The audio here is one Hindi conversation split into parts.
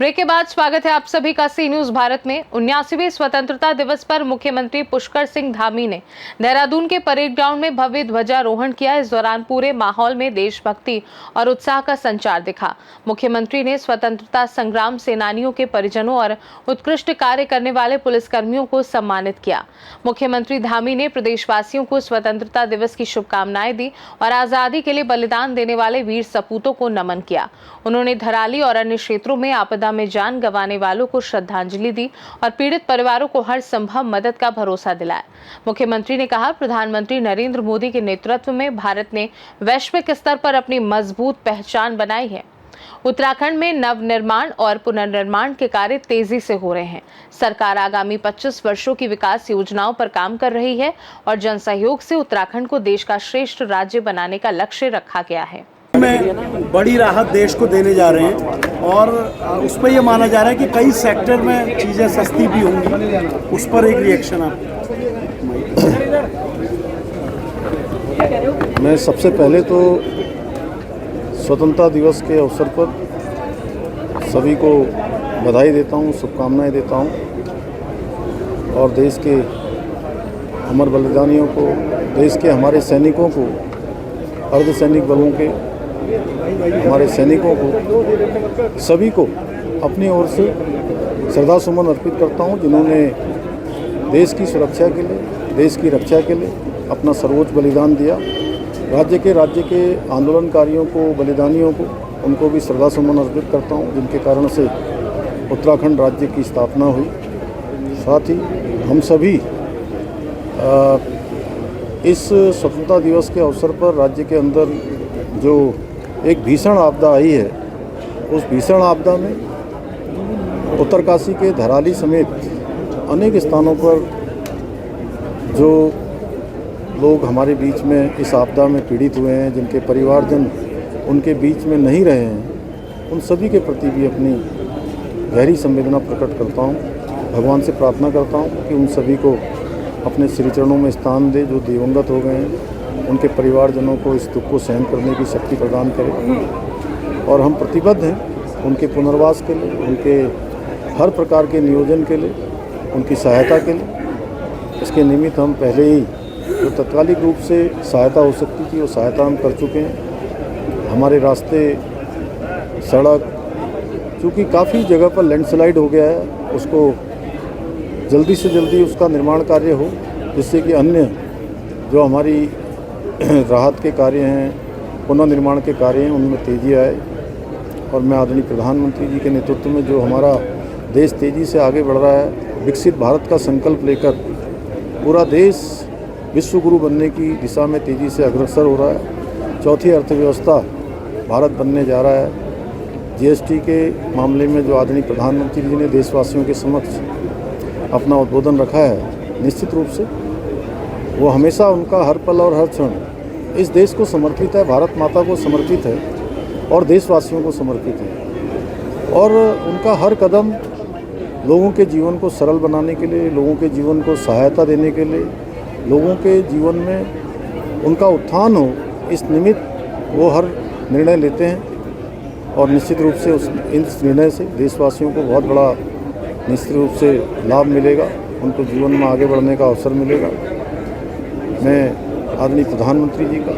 ब्रेक के बाद स्वागत है आप सभी का सी न्यूज भारत में। 79वें स्वतंत्रता दिवस पर मुख्यमंत्री पुष्कर सिंह धामी ने देहरादून के परेड ग्राउंड में भव्य ध्वजारोहण किया। इस दौरान पूरे माहौल में देशभक्ति और उत्साह का संचार दिखा। मुख्यमंत्री ने स्वतंत्रता संग्राम सेनानियों के परिजनों और उत्कृष्ट कार्य करने वाले पुलिसकर्मियों को सम्मानित किया। मुख्यमंत्री धामी ने प्रदेशवासियों को स्वतंत्रता दिवस की शुभकामनाएं दी और आजादी के लिए बलिदान देने वाले वीर सपूतों को नमन किया। उन्होंने धराली और अन्य क्षेत्रों में आपदा में जान गंवाने वालों को श्रद्धांजलि दी और पीड़ित परिवारों को हर संभव मदद का भरोसा दिलाया। मुख्यमंत्री ने कहा, प्रधानमंत्री नरेंद्र मोदी के नेतृत्व में भारत ने वैश्विक स्तर पर अपनी मजबूत पहचान बनाई है। उत्तराखंड में नवनिर्माण और पुनर्निर्माण के कार्य तेजी से हो रहे हैं। सरकार आगामी 25 वर्षों की विकास योजनाओं पर काम कर रही है और जन सहयोग से उत्तराखंड को देश का श्रेष्ठ राज्य बनाने का लक्ष्य रखा गया है। में बड़ी राहत देश को देने जा रहे हैं और उस पर यह माना जा रहा है कि कई सेक्टर में चीज़ें सस्ती भी होंगी। उस पर एक रिएक्शन आप। मैं सबसे पहले तो स्वतंत्रता दिवस के अवसर पर सभी को बधाई देता हूँ, शुभकामनाएं देता हूँ और देश के अमर बलिदानियों को, देश के हमारे सैनिकों को, अर्धसैनिक बलों के हमारे सैनिकों को, सभी को अपनी ओर से श्रद्धा सुमन अर्पित करता हूं, जिन्होंने देश की सुरक्षा के लिए, देश की रक्षा के लिए अपना सर्वोच्च बलिदान दिया। राज्य के आंदोलनकारियों को, बलिदानियों को, उनको भी श्रद्धा सुमन अर्पित करता हूं, जिनके कारण से उत्तराखंड राज्य की स्थापना हुई। साथ ही हम सभी इस स्वतंत्रता दिवस के अवसर पर राज्य के अंदर जो एक भीषण आपदा आई है, उस भीषण आपदा में उत्तरकाशी के धराली समेत अनेक स्थानों पर जो लोग हमारे बीच में इस आपदा में पीड़ित हुए हैं, जिनके परिवारजन उनके बीच में नहीं रहे हैं, उन सभी के प्रति भी अपनी गहरी संवेदना प्रकट करता हूँ। भगवान से प्रार्थना करता हूँ कि उन सभी को अपने श्री चरणों में स्थान दे, जो दिवंगत हो गए हैं, उनके परिवारजनों को इस दुख को सहन करने की शक्ति प्रदान करे। और हम प्रतिबद्ध हैं उनके पुनर्वास के लिए, उनके हर प्रकार के नियोजन के लिए, उनकी सहायता के लिए। इसके निमित्त हम पहले ही जो तत्कालिक रूप से सहायता हो सकती थी, वो सहायता हम कर चुके हैं। हमारे रास्ते, सड़क, चूँकि काफ़ी जगह पर लैंडस्लाइड हो गया है, उसको जल्दी से जल्दी उसका निर्माण कार्य हो, जिससे कि अन्य जो हमारी राहत के कार्य हैं, पुनर्निर्माण के कार्य हैं, उनमें तेज़ी आए। और मैं आदरणीय प्रधानमंत्री जी के नेतृत्व में जो हमारा देश तेज़ी से आगे बढ़ रहा है, विकसित भारत का संकल्प लेकर पूरा देश विश्व गुरु बनने की दिशा में तेज़ी से अग्रसर हो रहा है। चौथी अर्थव्यवस्था भारत बनने जा रहा है। जीएसटी के मामले में जो आदरणीय प्रधानमंत्री जी ने देशवासियों के समक्ष अपना उद्बोधन रखा है, निश्चित रूप से वो हमेशा उनका हर पल और हर क्षण इस देश को समर्पित है, भारत माता को समर्पित है और देशवासियों को समर्पित है। और उनका हर कदम लोगों के जीवन को सरल बनाने के लिए, लोगों के जीवन को सहायता देने के लिए, लोगों के जीवन में उनका उत्थान हो, इस निमित्त वो हर निर्णय लेते हैं। और निश्चित रूप से इस निर्णय से देशवासियों को बहुत बड़ा निश्चित रूप से लाभ मिलेगा, उनको जीवन में आगे बढ़ने का अवसर मिलेगा। मैं आदरणीय प्रधानमंत्री जी का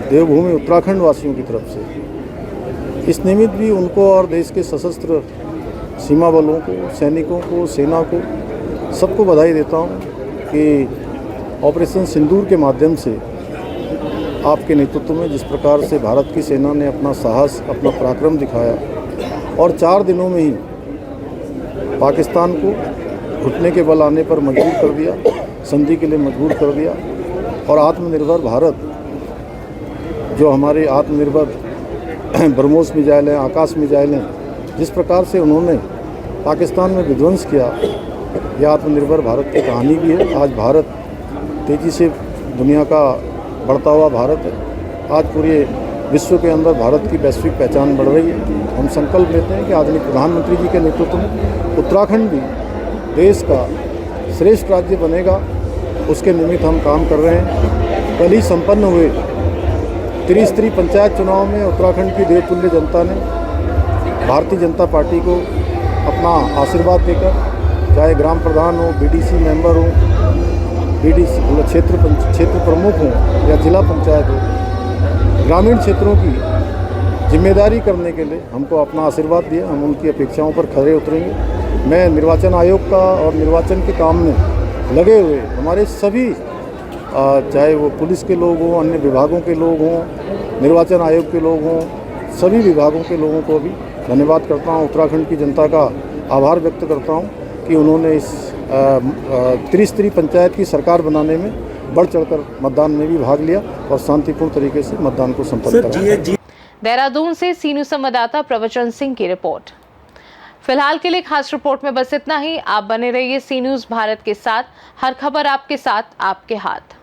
देवभूमि उत्तराखंड वासियों की तरफ से इस निमित्त भी उनको और देश के सशस्त्र सीमा बलों को, सैनिकों को, सेना को, सबको बधाई देता हूं कि ऑपरेशन सिंदूर के माध्यम से आपके नेतृत्व में जिस प्रकार से भारत की सेना ने अपना साहस, अपना पराक्रम दिखाया और 4 दिनों में ही पाकिस्तान को घुटने के बल आने पर मजबूर कर दिया, संधि के लिए मजबूर कर दिया। और आत्मनिर्भर भारत, जो हमारे आत्मनिर्भर ब्रह्मोस मिसाइल हैं, आकाश मिसाइल हैं, जिस प्रकार से उन्होंने पाकिस्तान में विध्वंस किया, यह आत्मनिर्भर भारत की कहानी भी है। आज भारत तेज़ी से दुनिया का बढ़ता हुआ भारत है। आज पूरे विश्व के अंदर भारत की वैश्विक पहचान बढ़ रही है। हम संकल्प लेते हैं कि आदरणीय प्रधानमंत्री जी के नेतृत्व में उत्तराखंड भी देश का श्रेष्ठ राज्य बनेगा उसके निमित्त हम काम कर रहे हैं। कल ही संपन्न हुए त्रिस्तरीय पंचायत चुनाव में उत्तराखंड की देवतुल्य जनता ने भारतीय जनता पार्टी को अपना आशीर्वाद देकर, चाहे ग्राम प्रधान हो, बीडीसी मेंबर हो, बीडीसी क्षेत्र प्रमुख हो या जिला पंचायत हो, ग्रामीण क्षेत्रों की जिम्मेदारी करने के लिए हमको अपना आशीर्वाद दिया। हम उनकी अपेक्षाओं पर खरे उतरेंगे। मैं निर्वाचन आयोग का और निर्वाचन के काम में लगे हुए हमारे सभी, चाहे वो पुलिस के लोग हों, अन्य विभागों के लोग हों, निर्वाचन आयोग के लोग हों, सभी विभागों के लोगों को भी धन्यवाद करता हूँ। उत्तराखंड की जनता का आभार व्यक्त करता हूँ कि उन्होंने इस त्रिस्तरीय पंचायत की सरकार बनाने में बढ़ चढ़कर मतदान में भी भाग लिया और शांतिपूर्ण तरीके से मतदान को संपन्न कराया। देहरादून से सीनू संवाददाता प्रवचन सिंह की रिपोर्ट। फिलहाल के लिए खास रिपोर्ट में बस इतना ही। आप बने रहिए सी न्यूज़ भारत के साथ। हर खबर आपके साथ, आपके हाथ।